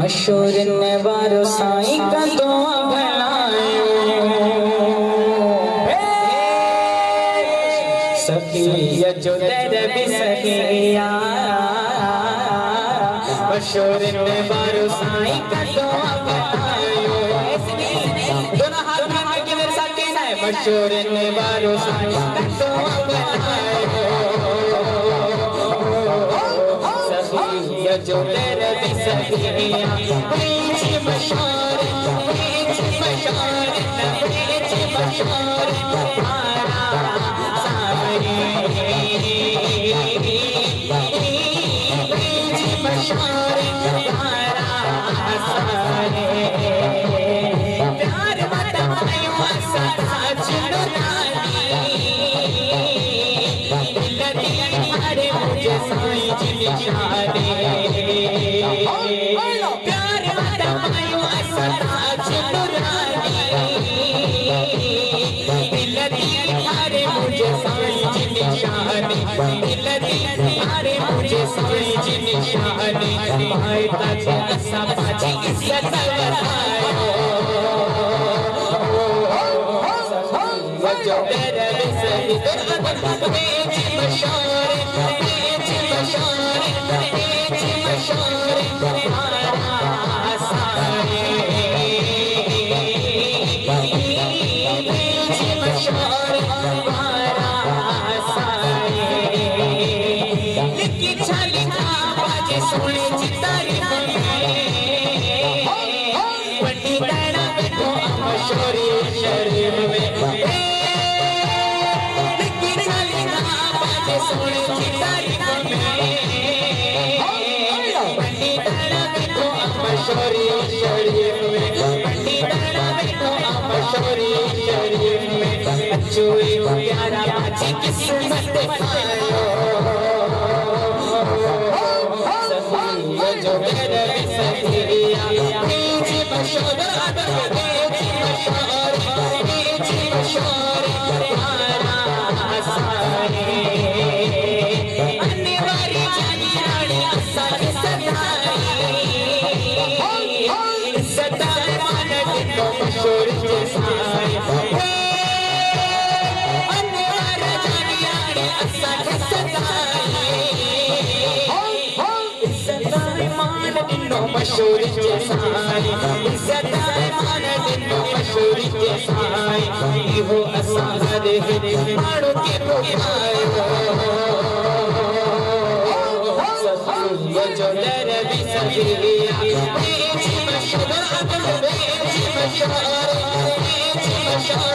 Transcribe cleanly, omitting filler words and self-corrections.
मशहूर ने बारो साईं का दुआ भलायो सखिया जो तेरे भी सखिया मशहूर ने बारो साईं का दुआ भलायो दोनों हाथ मिला के मेरे साथ कहना है मशहूर ने बारो साईं का दुआ भलायो सखिया जो तेरे भी सखिया बीच मशहूर प्यारा बाजी किस्मत खायो सखिया जो तेरे भी सखिया बीच मशहूर बीच मशहूर प्यारा सारे अनिवार्य जानियाड़ी सच सदाई सदाई मान को मशहूर जैसा मशहूर जैसाई सदाई मान दिनो मशहूर जैसाई हो असार है मारो के पुकारो सखिया जो तेरे भी सखिया बीच मशहूर